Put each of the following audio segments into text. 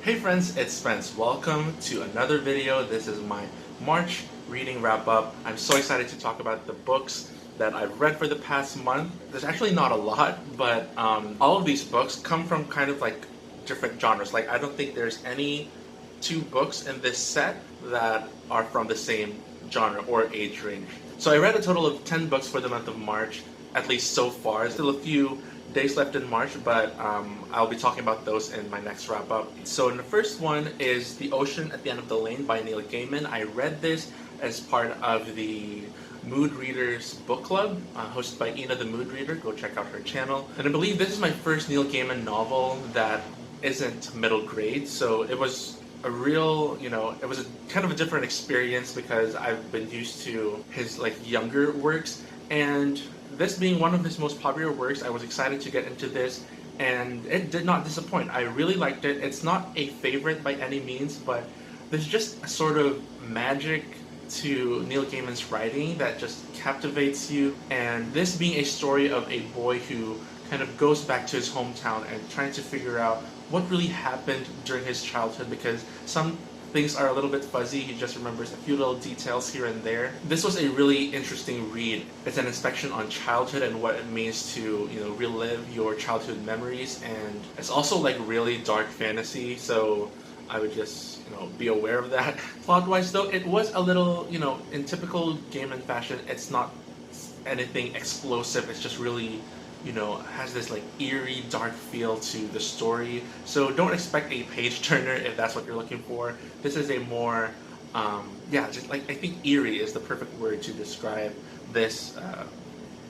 Hey friends, it's Spence. Welcome to another video. This is my March reading wrap up. I'm so excited to talk about the books that I've read for the past month. There's actually not a lot, but all of these books come from kind of like different genres. Like I don't think there's any two books in this set that are from the same genre or age range. So I read a total of 10 books for the month of March, at least so far. Still a few days left in March, but I'll be talking about those in my next wrap up. So the first one is The Ocean at the End of the Lane by Neil Gaiman. I read this as part of the Mood Readers book club, hosted by Ina the Mood Reader. Go check out her channel. And I believe this is my first Neil Gaiman novel that isn't middle grade, so it was a real, it was a kind of a different experience because I've been used to his like younger works, and this being one of his most popular works, I was excited to get into this, and it did not disappoint. I really liked it. It's not a favorite by any means, but there's just a sort of magic to Neil Gaiman's writing that just captivates you, and this being a story of a boy who kind of goes back to his hometown and trying to figure out what really happened during his childhood, because some things are a little bit fuzzy. He just remembers a few little details here and there. This was a really interesting read. It's an inspection on childhood and what it means to, relive your childhood memories, and it's also like really dark fantasy, so I would just, be aware of that. Plot-wise though, it was a little, in typical Gaiman fashion, it's not anything explosive. It's just really, has this like eerie, dark feel to the story. So don't expect a page turner if that's what you're looking for. This is a more, just like, I think eerie is the perfect word to describe this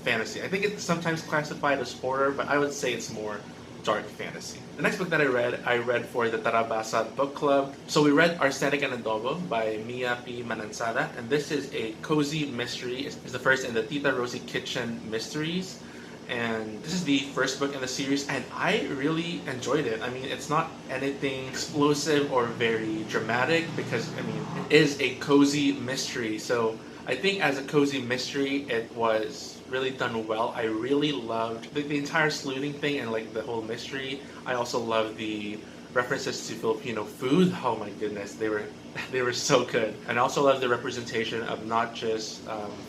fantasy. I think it's sometimes classified as horror, but I would say it's more dark fantasy. The next book that I read for the Tarabasa book club. So we read Arsenic and Adobo by Mia P. Manansara, and this is a cozy mystery. It's the first in the Tita Rosie Kitchen mysteries. And this is the first book in the series, and I really enjoyed it. I mean, it's not anything explosive or very dramatic because, it is a cozy mystery. So I think as a cozy mystery, it was really done well. I really loved the entire sleuthing thing and like the whole mystery. I also love the references to Filipino food. Oh my goodness, they were so good. And I also love the representation of not just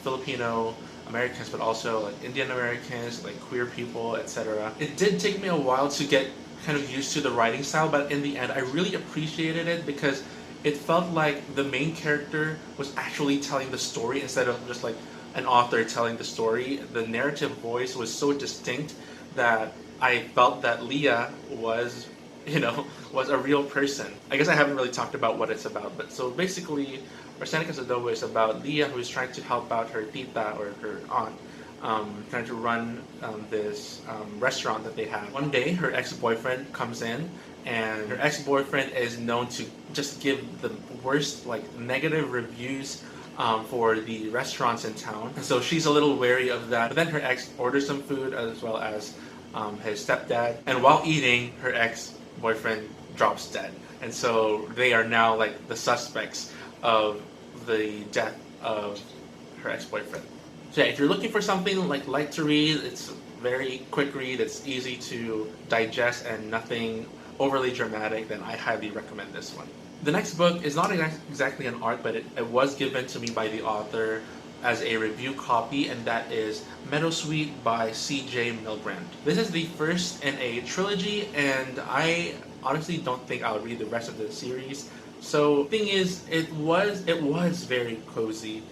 Filipino Americans, but also like Indian Americans, like queer people, etc. It did take me a while to get kind of used to the writing style, but in the end, I really appreciated it because it felt like the main character was actually telling the story instead of just like an author telling the story. The narrative voice was so distinct that I felt that Leah was a real person. I guess I haven't really talked about what it's about, but so basically, Arsenic and Adobo is about Leah, who is trying to help out her tita or her aunt, trying to run this restaurant that they have. One day, her ex-boyfriend comes in, and her ex-boyfriend is known to just give the worst, like, negative reviews for the restaurants in town. And so she's a little wary of that. But then her ex orders some food as well as his stepdad. And while eating, her ex-boyfriend drops dead. And so they are now like the suspects of the death of her ex-boyfriend. So yeah, if you're looking for something like light to read, it's a very quick read, it's easy to digest and nothing overly dramatic, then I highly recommend this one. The next book is not exactly an art, but it was given to me by the author as a review copy, and that is Meadowsuite by C.J. Milbrand. This is the first in a trilogy, and I honestly don't think I'll read the rest of the series. So the thing is, it was very cozy,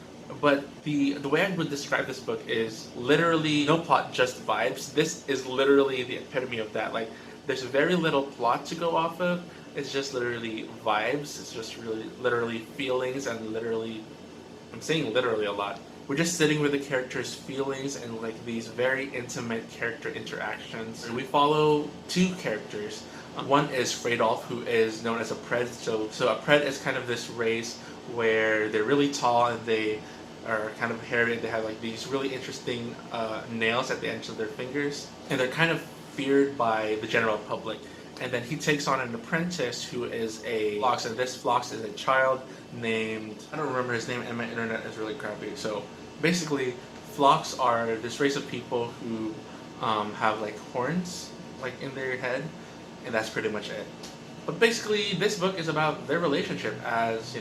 but the way I would describe this book is literally no plot, just vibes. This is literally the epitome of that. Like, there's very little plot to go off of. It's just literally vibes. It's just really literally feelings, and literally, I'm saying literally a lot. We're just sitting with the characters' feelings and like these very intimate character interactions. And we follow two characters. One is Freydolf, who is known as a pred. So a pred is kind of this race where they're really tall and they are kind of hairy. They have like these really interesting nails at the ends of their fingers, and they're kind of feared by the general public. And then he takes on an apprentice who is a Phlox, and this Phlox is a child named, I don't remember his name, and my internet is really crappy. So basically, Phlox are this race of people who have like horns like in their head, and that's pretty much it. But basically, this book is about their relationship as,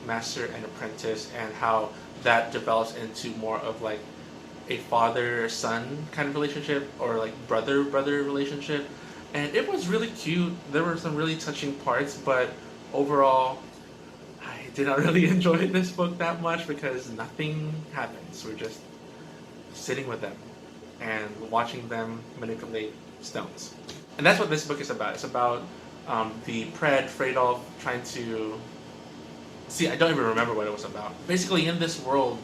master and apprentice, and how that develops into more of like a father-son kind of relationship, or like brother-brother relationship. And it was really cute. There were some really touching parts, but overall, I did not really enjoy this book that much because nothing happens. We're just sitting with them and watching them manipulate stones. And that's what this book is about. It's about the Pred, Freydolf, trying to... See, I don't even remember what it was about. Basically, in this world,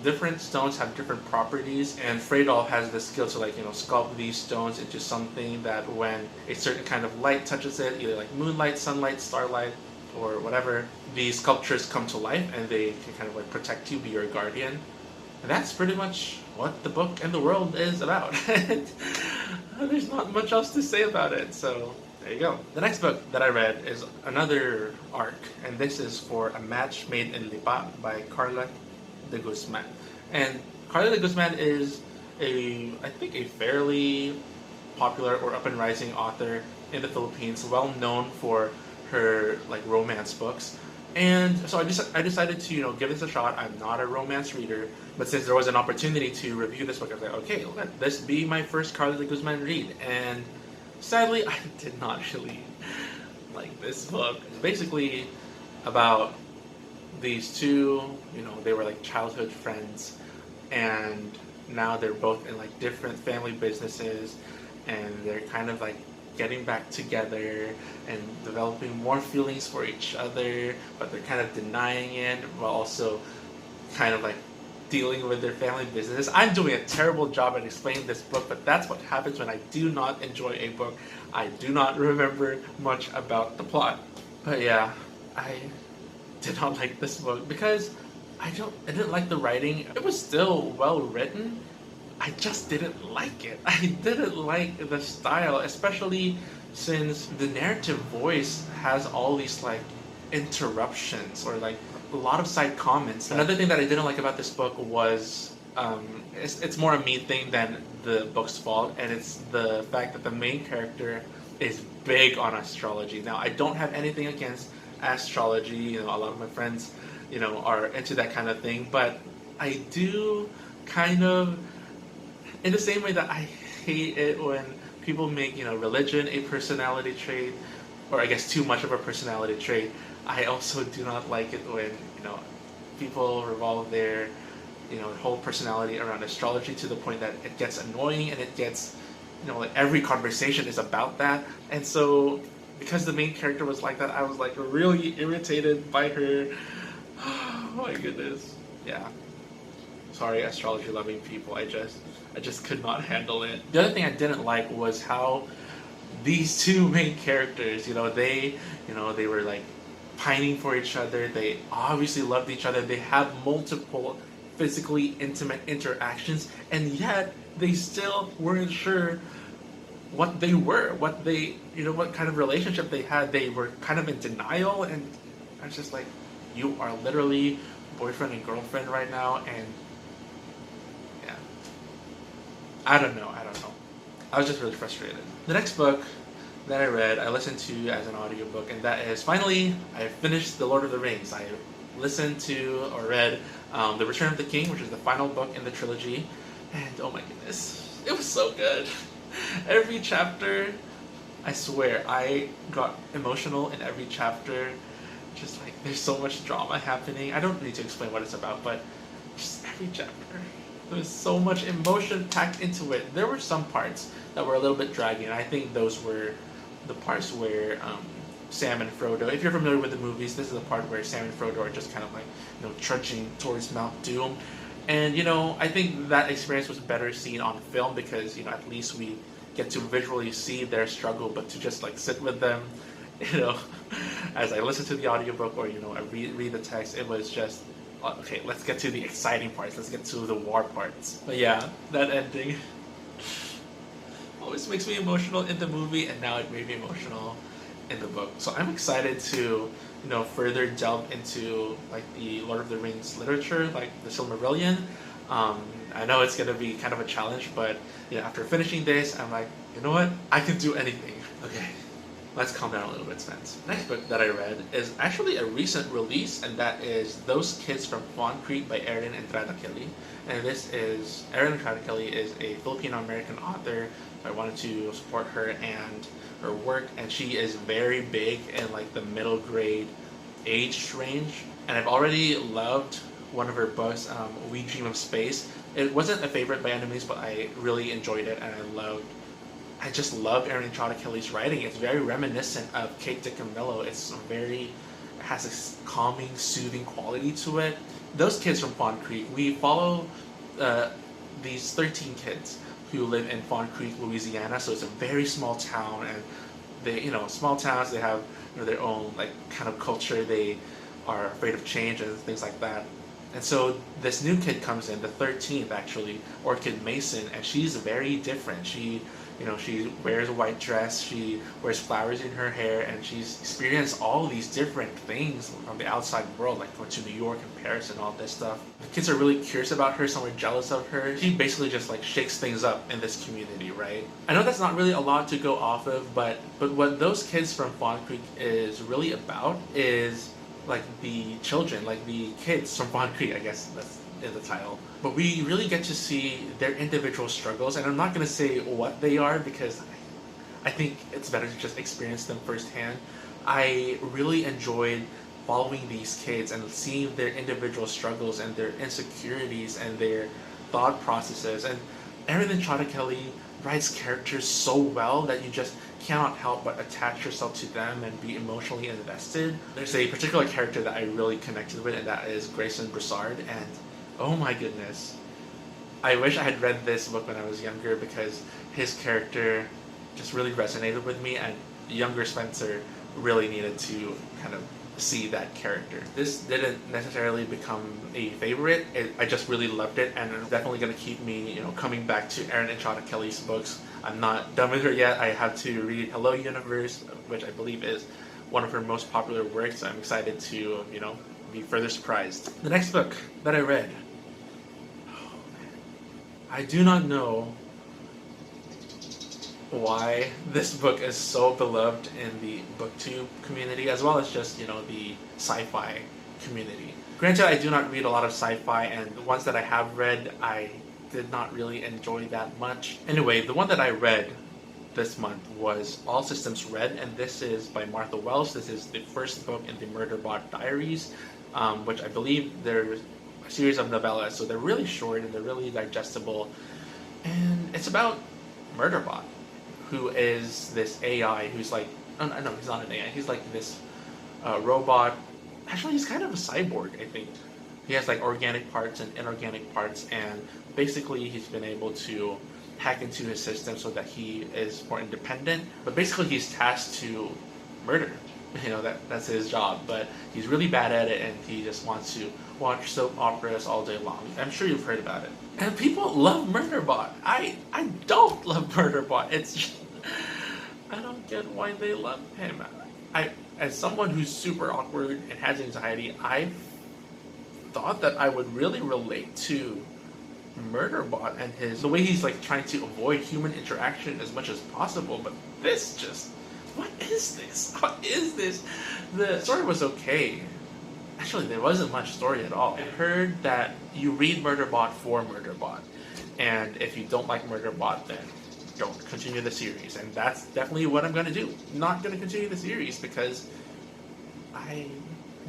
different stones have different properties, and Freydolf has the skill to sculpt these stones into something that when a certain kind of light touches it, either like moonlight, sunlight, starlight, or whatever, these sculptures come to life and they can kind of like protect you, be your guardian. And that's pretty much what the book and the world is about. There's not much else to say about it, so there you go. The next book that I read is another arc, and this is For a Match Made in Lipa by Carla de Guzman. And Carla de Guzman is I think a fairly popular or up and rising author in the Philippines, well known for her like romance books. And so I decided to give this a shot. I'm not a romance reader, but since there was an opportunity to review this book, I was like, okay, let this be my first Carla de Guzman read. And sadly, I did not really like this book. It's basically about these two, they were like childhood friends, and now they're both in like different family businesses, and they're kind of like getting back together and developing more feelings for each other, but they're kind of denying it while also kind of like dealing with their family business. I'm doing a terrible job at explaining this book, but that's what happens when I do not enjoy a book. I do not remember much about the plot. But yeah, I did not like this book because I didn't like the writing. It was still well written. I just didn't like it. I didn't like the style, especially since the narrative voice has all these like interruptions or like a lot of side comments. Another thing that I didn't like about this book was it's more a me thing than the book's fault, and it's the fact that the main character is big on astrology. Now, I don't have anything against astrology. A lot of my friends, are into that kind of thing, but I do kind of, in the same way that I hate it when people make, religion a personality trait, or I guess too much of a personality trait, I also do not like it when, people revolve their, whole personality around astrology to the point that it gets annoying and it gets, like every conversation is about that. And so, because the main character was like that, I was like really irritated by her. Oh my goodness. Yeah. Sorry, astrology loving people. I just could not handle it. The other thing I didn't like was how these two main characters, they were like pining for each other. They obviously loved each other. They have multiple physically intimate interactions, and yet they still weren't sure what they were, what kind of relationship they had. They were kind of in denial, and I was just like, you are literally boyfriend and girlfriend right now, and yeah. I don't know. I was just really frustrated. The next book that I read, I listened to as an audiobook, and that is, finally, I finished The Lord of the Rings. I listened to or read The Return of the King, which is the final book in the trilogy, and oh my goodness, it was so good. Every chapter, I swear, I got emotional in every chapter. Just like, there's so much drama happening. I don't need to explain what it's about, but just every chapter, there's so much emotion packed into it. There were some parts that were a little bit draggy, and I think those were the parts where Sam and Frodo, if you're familiar with the movies, this is the part where Sam and Frodo are just kind of like, trudging towards Mount Doom. And, I think that experience was better seen on film because, at least we get to visually see their struggle, but to just like sit with them, as I listen to the audiobook or, I read the text, it was just, okay, let's get to the exciting parts. Let's get to the war parts. But yeah, that ending always makes me emotional in the movie, and now it made me emotional in the book. So I'm excited to, further delve into like the Lord of the Rings literature, like the Silmarillion. I know it's gonna be kind of a challenge, but after finishing this, I'm like, you know what? I can do anything. Okay, Let's calm down a little bit, Spence. Next book that I read is actually a recent release, and that is Those Kids from Fon Creek by Erin Entrada Kelly. And this is, Erin Entrada Kelly is a Filipino-American author. I wanted to support her and her work, and she is very big in like the middle grade age range. And I've already loved one of her books, We Dream of Space. It wasn't a favorite by any means, but I really enjoyed it, and I just love Erin Entrada Kelly's writing. It's very reminiscent of Kate DiCamillo. It has this calming, soothing quality to it. Those kids from Fon Creek, we follow these 13 kids who live in Fon Creek, Louisiana. So it's a very small town, and they, small towns, they have their own like kind of culture. They are afraid of change and things like that. And so this new kid comes in, the 13th actually, Orchid Mason, and she's very different. She wears a white dress, she wears flowers in her hair, and she's experienced all these different things from the outside world, like going to New York and Paris and all this stuff. The kids are really curious about her, some are jealous of her. She basically just like shakes things up in this community, right? I know that's not really a lot to go off of, but what Those Kids from Fon Creek is really about is like the children, like the kids from Fon Creek, I guess that's in the title. But we really get to see their individual struggles, and I'm not going to say what they are because I think it's better to just experience them firsthand. I really enjoyed following these kids and seeing their individual struggles and their insecurities and their thought processes. And Erin Entrada Kelly writes characters so well that you just cannot help but attach yourself to them and be emotionally invested. There's a particular character that I really connected with, and that is Grayson Broussard, and oh my goodness. I wish I had read this book when I was younger because his character just really resonated with me, and younger Spencer really needed to kind of see that character. This didn't necessarily become a favorite. I just really loved it, and it's definitely going to keep me, coming back to Erin Entrada Kelly's books. I'm not done with her yet. I have to read Hello Universe, which I believe is one of her most popular works. I'm excited to, be further surprised. The next book that I read, I do not know why this book is so beloved in the booktube community, as well as just, the sci-fi community. Granted, I do not read a lot of sci-fi, and the ones that I have read, I did not really enjoy that much. Anyway, the one that I read this month was All Systems Red, and this is by Martha Wells. This is the first book in the Murderbot Diaries, which I believe they're a series of novellas, so they're really short and they're really digestible. And it's about Murderbot, who is this AI who's like, no, he's not an AI, he's like this robot. Actually, he's kind of a cyborg, I think. He has like organic parts and inorganic parts, and basically he's been able to hack into his system so that he is more independent. But basically he's tasked to murder. That's his job, but he's really bad at it, and he just wants to watch soap operas all day long. I'm sure you've heard about it. And people love Murderbot. I don't love Murderbot. It's just, I don't get why they love him. As someone who's super awkward and has anxiety, I thought that I would really relate to Murderbot and the way he's like trying to avoid human interaction as much as possible. But this just, what is this? What is this? The story was okay. Actually, there wasn't much story at all. I heard that you read Murderbot for Murderbot, and if you don't like Murderbot, then don't continue the series. And that's definitely what I'm going to do. Not going to continue the series because I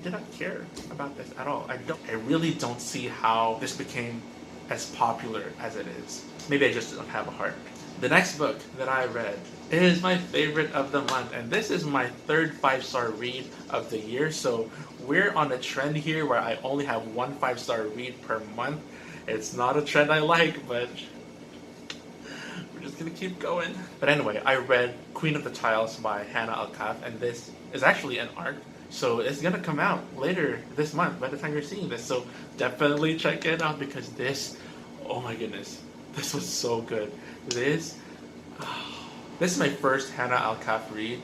did not care about this at all. I really don't see how this became as popular as it is. Maybe I just don't have a heart. The next book that I read is my favorite of the month, and this is my third 5-star read of the year. So we're on a trend here where I only have one 5-star read per month. It's not a trend I like, but we're just gonna keep going. But anyway, I read Queen of the Tiles by Hannah Alkaf, and this is actually an arc, so it's gonna come out later this month by the time you're seeing this. So definitely check it out because this, oh my goodness, this was so good. This is my first Hannah Alkaf read.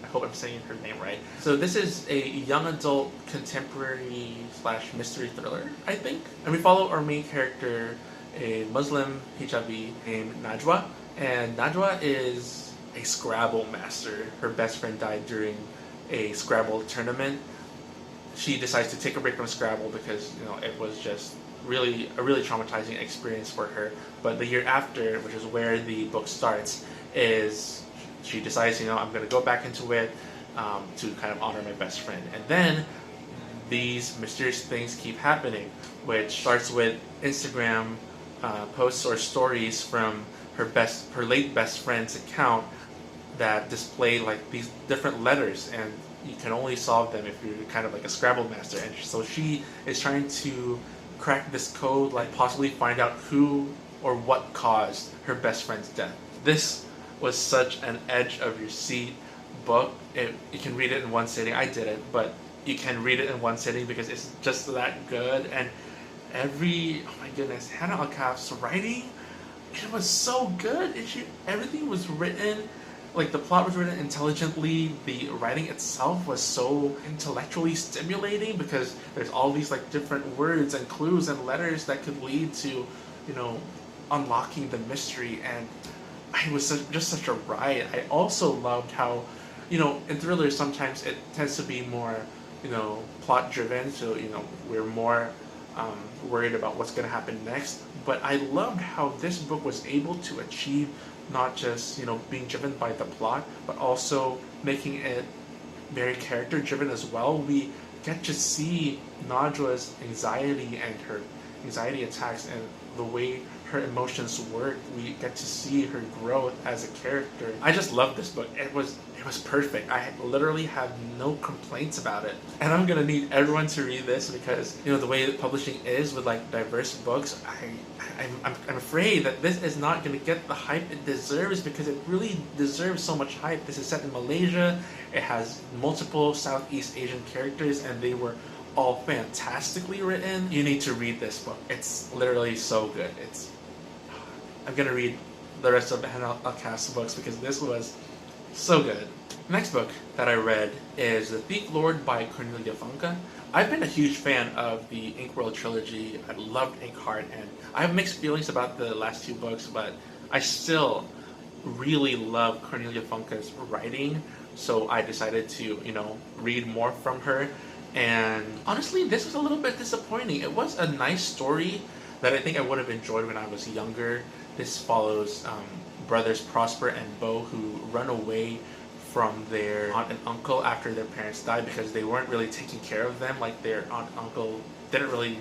I hope I'm saying her name right. So this is a young adult contemporary / mystery thriller, I think. And we follow our main character, a Muslim hijabi named Najwa. And Najwa is a Scrabble master. Her best friend died during a Scrabble tournament. She decides to take a break from Scrabble because it was just a really traumatizing experience for her. But the year after, which is where the book starts, is she decides, I'm going to go back into it to kind of honor my best friend. And then these mysterious things keep happening, which starts with Instagram posts or stories from her late best friend's account that display like these different letters, and you can only solve them if you're kind of like a Scrabble master. And so she is trying to crack this code, like possibly find out who or what caused her best friend's death. This was such an edge of your seat book. You can read it in one sitting. I didn't, but you can read it in one sitting because it's just that good. And oh my goodness, Hannah Alkaf's writing, it was so good. Everything was written, like the plot was written intelligently. The writing itself was so intellectually stimulating because there's all these like different words and clues and letters that could lead to, unlocking the mystery. And it was just such a riot. I also loved how, in thrillers sometimes it tends to be more, plot driven. So, we're more worried about what's going to happen next. But I loved how this book was able to achieve not just, being driven by the plot, but also making it very character driven as well. We get to see Najwa's anxiety and her anxiety attacks and the way her emotions work. We get to see her growth as a character. I just love this book. It was perfect. I literally have no complaints about it. And I'm gonna need everyone to read this because the way that publishing is with like diverse books, I'm afraid that this is not gonna get the hype it deserves because it really deserves so much hype. This is set in Malaysia. It has multiple Southeast Asian characters and they were all fantastically written. You need to read this book. It's literally so good. I'm gonna read the rest of Hannah Alkaf's books because this was so good. The next book that I read is The Thief Lord by Cornelia Funke. I've been a huge fan of the Inkworld trilogy. I loved Inkheart, and I have mixed feelings about the last two books, but I still really love Cornelia Funke's writing, so I decided to, read more from her. And honestly, this was a little bit disappointing. It was a nice story that I think I would have enjoyed when I was younger. This follows brothers Prosper and Bo who run away from their aunt and uncle after their parents died because they weren't really taking care of them. Like their aunt and uncle didn't really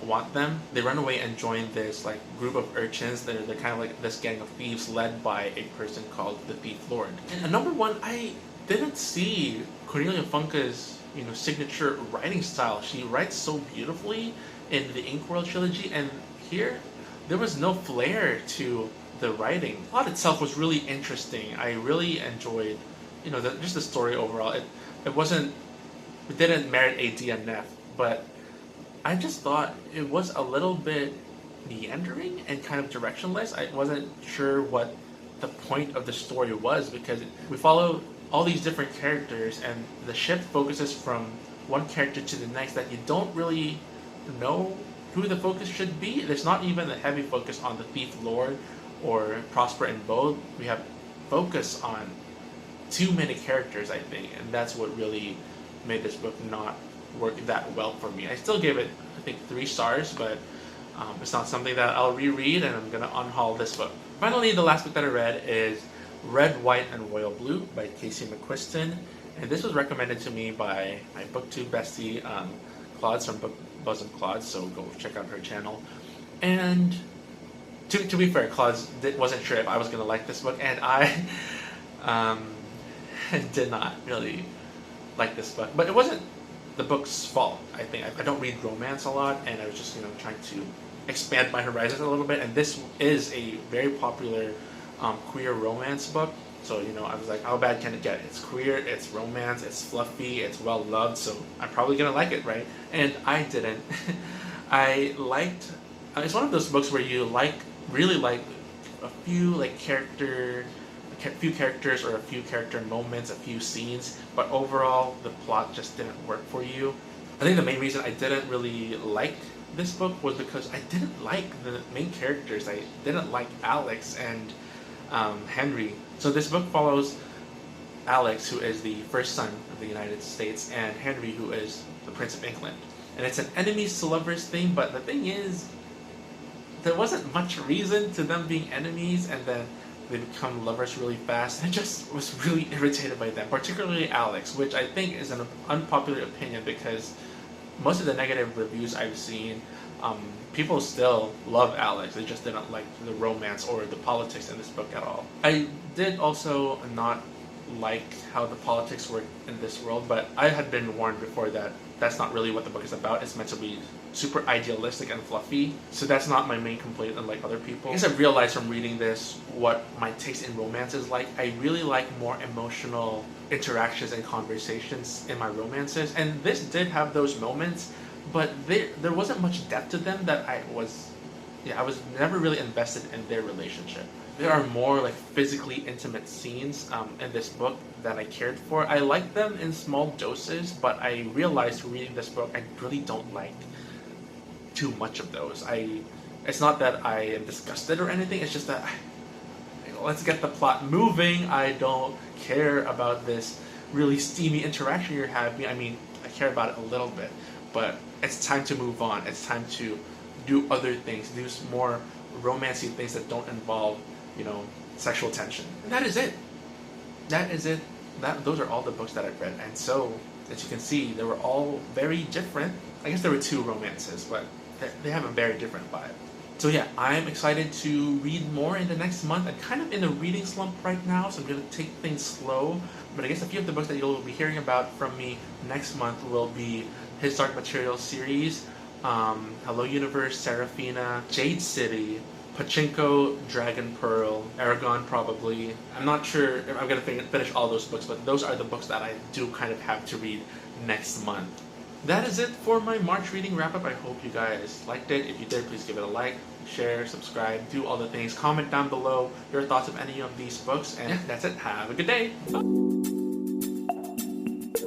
want them. They run away and join this like group of urchins. They're kind of like this gang of thieves led by a person called the Thief Lord. And number one, I didn't see Cornelia Funke's signature writing style. She writes so beautifully in the Inkworld trilogy, and here there was no flair to the writing. The plot itself was really interesting. I really enjoyed, just the story overall. It didn't merit a DNF, but I just thought it was a little bit meandering and kind of directionless. I wasn't sure what the point of the story was because we follow all these different characters and the shift focuses from one character to the next that you don't really know who the focus should be. There's not even a heavy focus on the Thief Lord or Prosper and Bo. We have focus on too many characters, I think, and that's what really made this book not work that well for me. I still gave it, I think, 3 stars, but it's not something that I'll reread, and I'm gonna unhaul this book. Finally, the last book that I read is Red, White, and Royal Blue by Casey McQuiston, and this was recommended to me by my booktube bestie, Claude from Bosom Claude, so go check out her channel. And to be fair, Claude wasn't sure if I was gonna like this book, and I did not really like this book. But it wasn't the book's fault. I think I don't read romance a lot, and I was just trying to expand my horizons a little bit. And this is a very popular queer romance book. So I was like, how bad can it get? It's queer, it's romance, it's fluffy, it's well loved, so I'm probably gonna like it, right? And I didn't. It's one of those books where you really like a few characters or a few character moments, a few scenes, but overall the plot just didn't work for you. I think the main reason I didn't really like this book was because I didn't like the main characters. I didn't like Alex, and Henry. So this book follows Alex, who is the first son of the United States, and Henry, who is the Prince of England. And it's an enemies to lovers thing, but the thing is, there wasn't much reason to them being enemies, and then they become lovers really fast. And I just was really irritated by them, particularly Alex, which I think is an unpopular opinion because most of the negative reviews I've seen, people still love Alex. They just didn't like the romance or the politics in this book at all. I did also not like how the politics work in this world, but I had been warned before that that's not really what the book is about. It's meant to be super idealistic and fluffy, so that's not my main complaint unlike other people. I guess I realized from reading this what my taste in romance is like. I really like more emotional interactions and conversations in my romances, and this did have those moments, but there wasn't much depth to them that I was never really invested in their relationship. There are more like physically intimate scenes in this book that I cared for. I like them in small doses, but I realized reading this book I really don't like too much of those. It's not that I am disgusted or anything, it's just that let's get the plot moving. I don't care about this really steamy interaction you're having. I mean, I care about it a little bit, but it's time to move on. It's time to do other things, do some more romancy things that don't involve, sexual tension. And that is it. Those are all the books that I've read. And so, as you can see, they were all very different. I guess there were 2 romances, but they have a very different vibe. So yeah, I'm excited to read more in the next month. I'm kind of in a reading slump right now, so I'm going to take things slow. But I guess a few of the books that you'll be hearing about from me next month will be his Dark Materials series, Hello Universe, Serafina, Jade City, Pachinko, Dragon Pearl, Aragon probably. I'm not sure if I'm going to finish all those books, but those are the books that I do kind of have to read next month. That is it for my March reading wrap-up. I hope you guys liked it. If you did, please give it a like, share, subscribe, do all the things. Comment down below your thoughts of any of these books. And yeah, that's it. Have a good day. Bye.